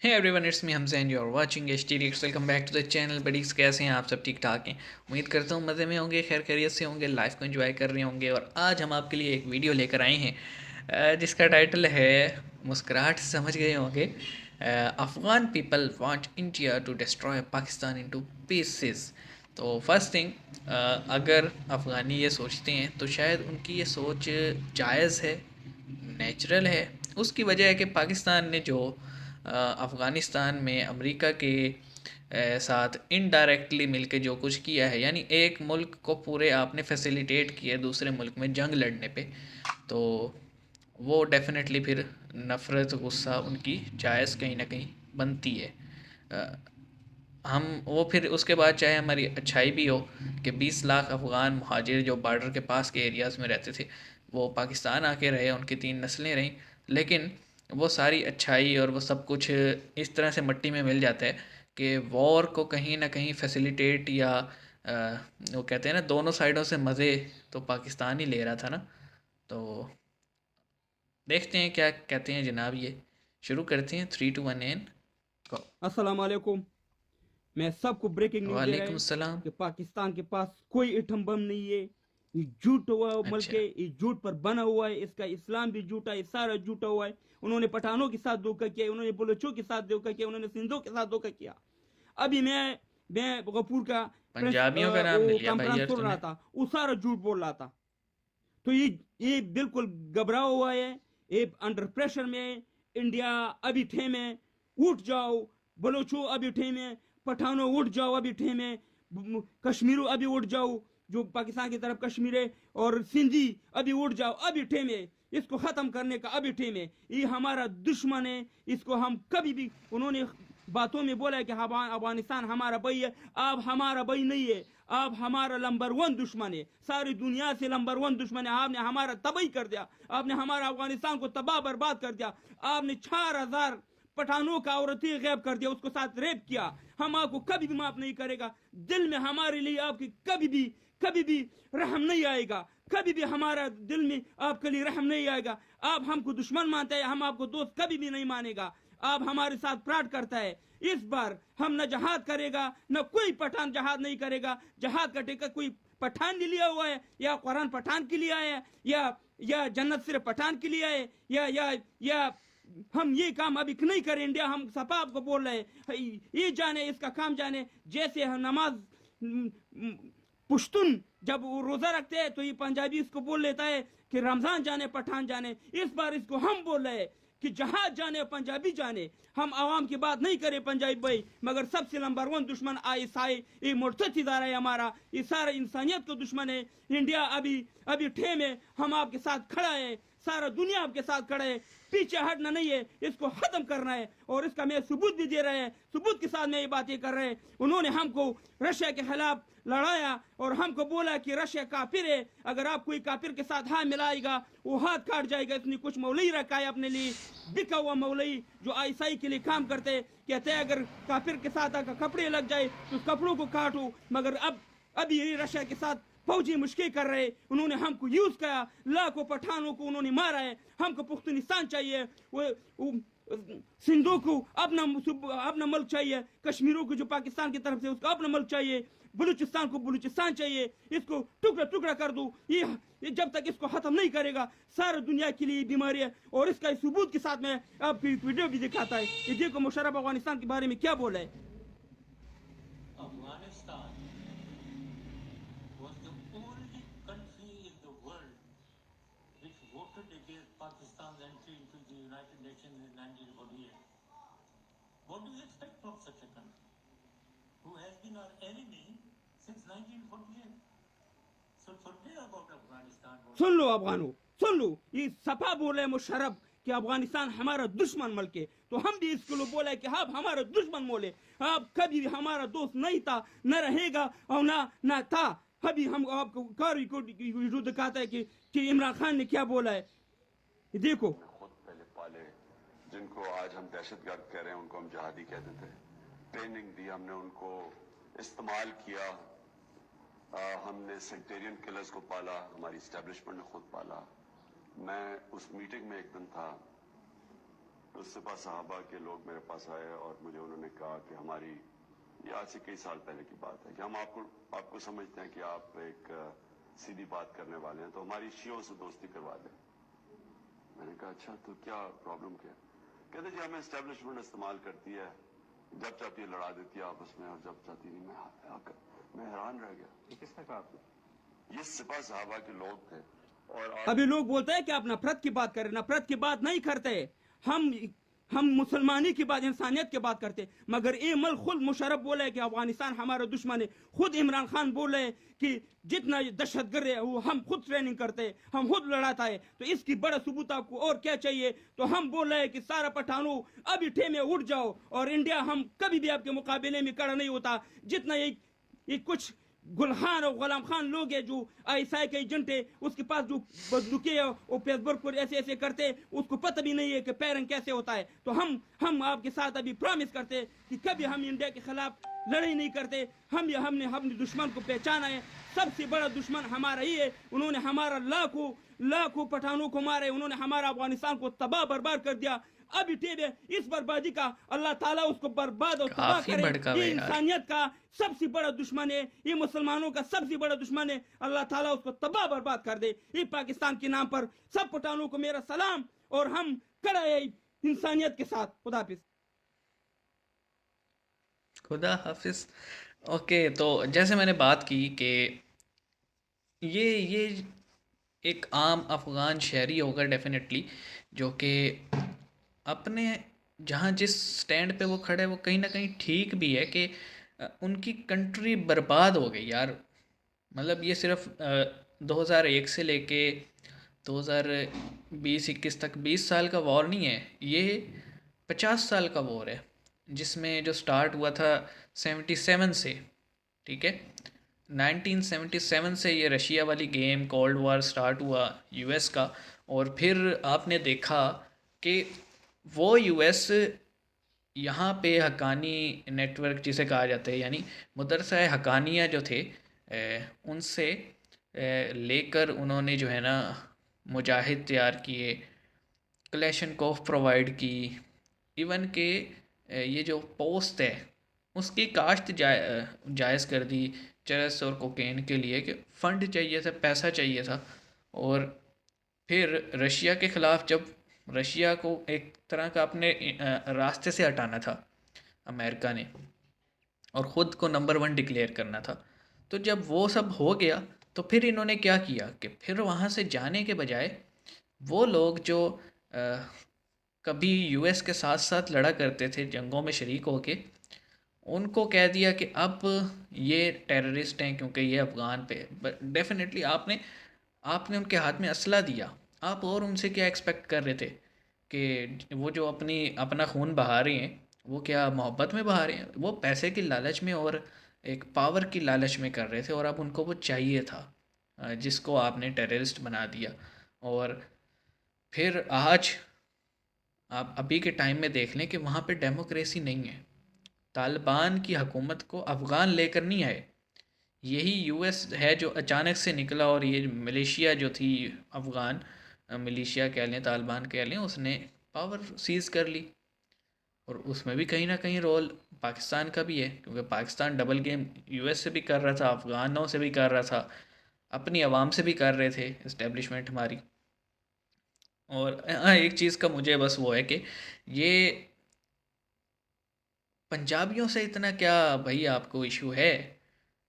Hey everyone, it's me Hamza and you are watching HTRX। Welcome back to the channel. Buddies, कैसे हैं आप? सब ठीक ठाक हैं? उम्मीद करता हूँ मज़े में होंगे, खैर खैरियत से होंगे, लाइफ को एंजॉय कर रहे होंगे। और आज हम आपके लिए एक वीडियो लेकर आए हैं जिसका टाइटल है, मुस्कुराहट से समझ गए होंगे, Afghan people want India to destroy Pakistan into pieces. तो फर्स्ट थिंग, अगर अफ़गानी ये सोचते हैं तो शायद उनकी ये सोच जायज़ है, नेचुरल है। उसकी वजह है कि पाकिस्तान ने जो अफ़गानिस्तान में अमेरिका के साथ इनडायरेक्टली मिलके जो कुछ किया है, यानी एक मुल्क को पूरे आपने फैसिलिटेट किया दूसरे मुल्क में जंग लड़ने पे, तो वो डेफिनेटली फिर नफ़रत गुस्सा उनकी जायज़ कहीं ना कहीं बनती है। अ, हम वो फिर उसके बाद चाहे हमारी अच्छाई भी हो कि 20 लाख अफ़गान महाजिर जो बॉर्डर के पास के एरियाज़ में रहते थे वो पाकिस्तान आके रहे, उनकी 3 नस्लें रहीं, लेकिन वो सारी अच्छाई और वो सब कुछ इस तरह से मिट्टी में मिल जाता है कि वॉर को कहीं ना कहीं फैसिलिटेट या वो कहते हैं ना, दोनों साइडों से मज़े तो पाकिस्तान ही ले रहा था ना। तो देखते हैं क्या कहते हैं जनाब। ये शुरू करते हैं, 3 2 1 गो। अस्सलाम वालेकुम। मैं सबको ब्रेकिंग न्यूज़ दे रहा वालेकुम है अस्सलाम। कि पाकिस्तान के पास कोई एटम बम नहीं है। ये झूठ हुआ मुल्क अच्छा। है, ये झूठ पर बना हुआ है। इसका इस्लाम भी झूठा है, सारा झूठा हुआ है। उन्होंने पठानों के साथ धोखा किया, उन्होंने बलोचों के साथ धोखा किया, उन्होंने सिंधों के साथ धोखा किया। अभी मैं गफूर का प्रेस पंजाबियों का नाम वो मिल गया भाई कॉन्फ्रेंस यार सुन रहा तुम्हें। था, वो सारा झूठ बोल रहा था। तो ये बिल्कुल घबरा हुआ है, ये अंडर प्रेशर में। इंडिया अभी ठेमे, उठ जाओ। बलोचो अभी ठेमे, पठानो उठ जाओ अभी ठेमे, कश्मीरो अभी उठ जाओ, जो पाकिस्तान की तरफ कश्मीर है, और सिंधी अभी उठ जाओ अभी ठेमे। इसको खत्म करने का अभी ठेम है। ये हमारा दुश्मन है, इसको हम कभी भी, उन्होंने बातों में बोला है कि अफगानिस्तान हमारा भाई है। आप हमारा भाई नहीं है, आप हमारा नंबर वन दुश्मन है, सारी दुनिया से नंबर वन दुश्मन है। आपने हमारा तबाही कर दिया, आपने हमारा अफगानिस्तान को तबाह बर्बाद कर दिया। आपने 4,000 पठानों का औरतें गैब कर दिया, उसको साथ रेप किया। हम आपको कभी भी माफ नहीं करेगा। दिल में हमारे लिए आपकी कभी भी रहम नहीं आएगा। कभी भी हमारा दिल में आपके लिए रहम नहीं आएगा। आप हमको दुश्मन मानते हैं, हम आपको दोस्त कभी भी नहीं मानेगा। आप हमारे साथ फ्रॉड करता है। इस बार हम न जहाद करेगा, न कोई पठान जहाद नहीं करेगा। जहाद का टिकट कोई पठान ने लिया हुआ है, या कुरान पठान के लिए आया है, या जन्नत सिर्फ पठान के लिए आए, या हम ये काम अभी नहीं करें। इंडिया हम सपा आपको बोल रहे हैं, ये जाने, इसका काम जाने। जैसे हम नमाज पुश्तून जब वो रोजा रखते हैं तो ये पंजाबी इसको बोल लेता है कि रमजान जाने पठान जाने। इस बार इसको हम बोल रहे हैं कि जहाज जाने पंजाबी जाने। हम आवाम की बात नहीं करें पंजाबी भाई, मगर सबसे नंबर वन दुश्मन आईएसआई, ये मुर्तद इदारा है हमारा, ये सारा इंसानियत का दुश्मन है। इंडिया अभी अभी ठेम है, हम आपके साथ खड़ा है, सारा दुनिया आपके साथ खड़ा है। पीछे हटना नहीं है, इसको खत्म करना है। और इसका मैं सबूत भी दे रहे हैं, सबूत के साथ मैं ये बातें कर रहे हैं। उन्होंने हमको रशिया के खिलाफ लड़ाया और हमको बोला कि रशिया काफिर है, अगर आप कोई काफिर के साथ हाथ मिलाएगा वो हाथ काट जाएगा। इसने कुछ मौलई रखा है अपने लिए, बिका हुआ मौलई जो आईसाई के लिए काम करते, कहते हैं अगर काफिर के साथ आकर कपड़े लग जाए तो उस कपड़ों को काटो। मगर अब ये रशिया के साथ फौजी मुश्किल कर रहे। उन्होंने हमको यूज किया, लाखों पठानों को उन्होंने मारा है। हमको पुख्तनिस्तान चाहिए, वो सिंधु को अपना मुल्क चाहिए, कश्मीरों को जो पाकिस्तान की तरफ से उसको अपना मुल्क चाहिए, बलूचिस्तान को बलूचिस्तान चाहिए। इसको टुकड़ा टुकड़ा कर दो। ये जब तक इसको खत्म नहीं करेगा, सारी दुनिया के लिए बीमारी है। और इसका सबूत के साथ में आपको एक वीडियो भी दिखाता है। ये देखो मुशर्रफ अफगानिस्तान के बारे में क्या बोला है। Afghanistan was the only country in the world which voted against Pakistan's entry into the United Nations in 1948. What do you expect from such a country who has been our enemy since 1948? So forget about Afghanistan. सुन लो अफगानो, सुन लो, ये सफा बोले मुशर्रफ कि अफगानिस्तान हमारा दुश्मन मुल्क है। तो हम भी इसको लोग बोले कि आप हमारा दुश्मन बोले, आप कभी भी हमारा दोस्त नहीं था, न रहेगा और ना था। अभी हम आपको कार को दिखाता है कि इमरान खान ने क्या बोला है। ये देखो। खुद पहले पाले, जिनको आज हम दहशतगर्द कह रहे हैं, उनको हम जहादी कहते थे। ट्रेनिंग दी हमने उनको, इस्तेमाल किया। हमने सेक्टेरियन किलर्स को पाला, हमारी स्टैब्लिशमेंट ने खुद पाला। मैं उस मीटिंग में एक दिन था, तो सिपा साहबा के लोग मेरे पास आए और मुझे उन्होंने कहा कि हमारी, ये आज से कई साल पहले की बात है, कि हम आपको समझते हैं कि आप एक सीधी बात करने वाले हैं, तो हमारी शियों से दोस्ती करवा दें। मैंने कहा अच्छा, तो क्या प्रॉब्लम क्या? कहते जी हमें एस्टेब्लिशमेंट इस्तेमाल करती है, जब चाहती है लड़ा देती है आपस में, और जब चाहती नहीं। मैं हैरान रह गया। ये किसने कहा आपको? ये सिपा साहबा के लोग थे। और अभी लोग बोलते हैं कि आप नफरत की बात करें, नफरत की बात नहीं करते। हम मुसलमानी की बात, इंसानियत की बात करते। मगर ये मुल्क खुद मुशर्रफ बोले कि अफगानिस्तान हमारा दुश्मन है, खुद इमरान खान बोले कि जितना दहशतगर्द है वो हम खुद ट्रेनिंग करते, हम खुद लड़ाता है। तो इसकी बड़ा सबूत आपको और क्या चाहिए? तो हम बोल रहे हैं कि सारा पठानों अभी ठे में उठ जाओ, और इंडिया हम कभी भी आपके मुकाबले में खड़ा नहीं होता। जितना ये कुछ गुलखान और गुलाम खान लोग हैं जो आईएसआई के एजेंट है, उसके पास जो बंदूकें है वो फेसबुक पर ऐसे ऐसे करते, उसको पता भी नहीं है कि पैरंग कैसे होता है। तो हम आपके साथ अभी प्रॉमिस करते हैं कि कभी हम इंडिया के खिलाफ लड़ाई नहीं करते। हमने अपने दुश्मन को पहचाना है। सबसे बड़ा दुश्मन हमारा ही है। उन्होंने हमारा लाखों पठानों को मारे, उन्होंने हमारा अफगानिस्तान को तबाह बर्बाद कर दिया। अभी टेबे इस बर्बादी का अल्लाह ताला उसको बर्बाद और तबाह काफी करे। भड़का ये हुआ है यार। इंसानियत का सबसे बड़ा दुश्मन है, ये मुसलमानों का सबसे बड़ा दुश्मन है। अल्लाह ताला उसको तबाह बर्बाद कर दे। ये पाकिस्तान के नाम पर सब पठानों को मेरा सलाम, और हम खड़े हैं इंसानियत के साथ। खुदा हाफिज। खुदा हाफिज। ओके, तो जैसे मैंने बात की कि ये एक आम अफ़गान शहरी होगा डेफिनेटली, जो कि अपने जहाँ जिस स्टैंड पे वो खड़े वो कहीं ना कहीं ठीक भी है कि उनकी कंट्री बर्बाद हो गई यार। मतलब ये सिर्फ 2001 से लेके 2020-21 तक 20 साल का वॉर नहीं है, ये 50 साल का वॉर है, जिसमें जो स्टार्ट हुआ था 77 से। ठीक है, 1977 से ये रशिया वाली गेम कोल्ड वॉर स्टार्ट हुआ यूएस का। और फिर आपने देखा कि वो यूएस यहाँ पे हक्कानी नेटवर्क जिसे कहा जाता है, यानी मदरसा हक्कानिया जो थे, उनसे लेकर उन्होंने जो है ना मुजाहिद तैयार किए, क्लेशनकोफ प्रोवाइड की, इवन के ये जो पोस्ट है उसकी काश्त जायज़ कर दी चरस और कोकेन के लिए, कि फ़ंड चाहिए था, पैसा चाहिए था। और फिर रशिया के ख़िलाफ़, जब रशिया को एक तरह का अपने रास्ते से हटाना था अमेरिका ने, और ख़ुद को नंबर 1 डिक्लेयर करना था, तो जब वो सब हो गया तो फिर इन्होंने क्या किया कि फिर वहाँ से जाने के बजाय वो लोग जो कभी यूएस के साथ साथ लड़ा करते थे, जंगों में शरीक होके, उनको कह दिया कि अब ये टेररिस्ट हैं क्योंकि ये अफ़गान पे। बट डेफिनेटली आपने उनके हाथ में असला दिया, आप और उनसे क्या एक्सपेक्ट कर रहे थे कि वो जो अपना खून बहा रहे हैं वो क्या मोहब्बत में बहा रहे हैं? वो पैसे की लालच में और एक पावर की लालच में कर रहे थे, और अब उनको वो चाहिए था, जिसको आपने टेररिस्ट बना दिया। और फिर आज आप अभी के टाइम में देख लें कि वहाँ पे डेमोक्रेसी नहीं है। तालिबान की हुकूमत को अफ़गान लेकर नहीं आए, यही यूएस है जो अचानक से निकला, और ये मलेशिया जो थी अफ़गान मलेशिया कह लें, तालिबान कह लें, उसने पावर सीज़ कर ली। और उसमें भी कहीं ना कहीं रोल पाकिस्तान का भी है, क्योंकि पाकिस्तान डबल गेम यूएस से भी कर रहा था, अफ़गानों से भी कर रहा था, अपनी आवाम से भी कर रहे थे इस्टेब्लिशमेंट हमारी। और एक चीज़ का मुझे बस वो है कि ये पंजाबियों से इतना क्या भाई आपको इशू है?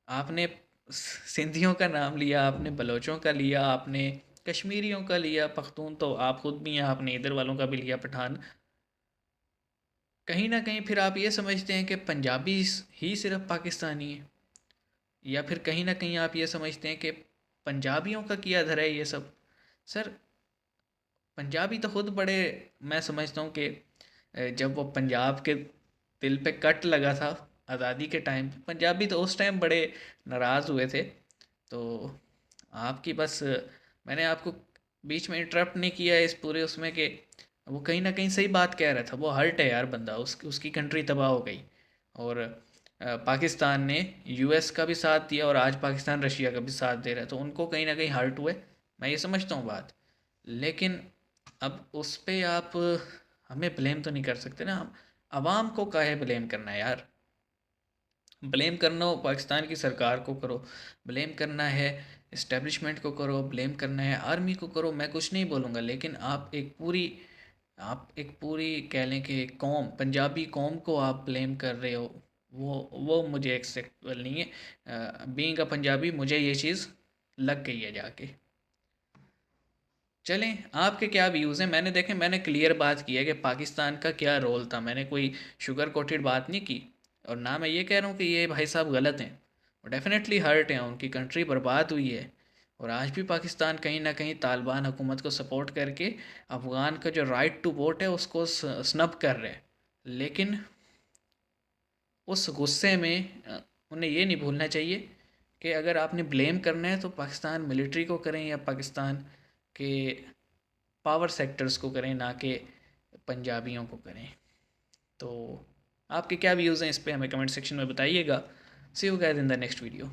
आपने सिंधियों का नाम लिया, आपने बलोचों का लिया, आपने कश्मीरियों का लिया, पख्तून तो आप खुद भी हैं, आपने इधर वालों का भी लिया, पठान। कहीं ना कहीं फिर आप ये समझते हैं कि पंजाबी ही सिर्फ पाकिस्तानी है, या फिर कहीं ना कहीं आप ये समझते हैं कि पंजाबियों का किया धरा है ये सब। सर, पंजाबी तो खुद बड़े, मैं समझता हूँ कि जब वो पंजाब के दिल पे कट लगा था आज़ादी के टाइम, पंजाबी तो उस टाइम बड़े नाराज़ हुए थे। तो आपकी बस, मैंने आपको बीच में इंटरप्ट नहीं किया इस पूरे उसमें, कि वो कहीं ना कहीं सही बात कह रहा था। वो हर्ट है यार बंदा, उसकी कंट्री तबाह हो गई, और पाकिस्तान ने यूएस का भी साथ दिया, और आज पाकिस्तान रशिया का भी साथ दे रहा है, तो उनको कहीं ना कहीं हर्ट हुए, मैं ये समझता हूँ बात। लेकिन अब उस पर आप हमें ब्लेम तो नहीं कर सकते ना हम। आवाम को काहे ब्लेम करना है यार। ब्लेम करना हो पाकिस्तान की सरकार को करो, ब्लेम करना है इस्टेब्लिशमेंट को करो, ब्लेम करना है आर्मी को करो, मैं कुछ नहीं बोलूँगा। लेकिन आप एक पूरी कह लें कि कौम, पंजाबी कौम को आप ब्लेम कर रहे हो, वो मुझे एक्सेप्टेबल नहीं है। बीइंग अ पंजाबी मुझे ये चीज़ लग गई है जाके। चलें, आपके क्या व्यूज़ हैं। मैंने क्लियर बात की है कि पाकिस्तान का क्या रोल था। मैंने कोई शुगर कोटेड बात नहीं की, और ना मैं ये कह रहा हूँ कि ये भाई साहब गलत हैं। वो डेफिनेटली हर्ट हैं, उनकी कंट्री बर्बाद हुई है। और आज भी पाकिस्तान कहीं ना कहीं तालिबान हुकूमत को सपोर्ट करके अफ़गान का जो राइट टू वोट है उसको स्नब कर रहे हैं। लेकिन उस गुस्से में उन्हें ये नहीं भूलना चाहिए कि अगर आपने ब्लेम करना है तो पाकिस्तान मिलिट्री को करें या पाकिस्तान के पावर सेक्टर्स को करें, ना कि पंजाबियों को करें। तो आपके क्या व्यूज़ हैं इस पे हमें कमेंट सेक्शन में बताइएगा। See you guys in the next video.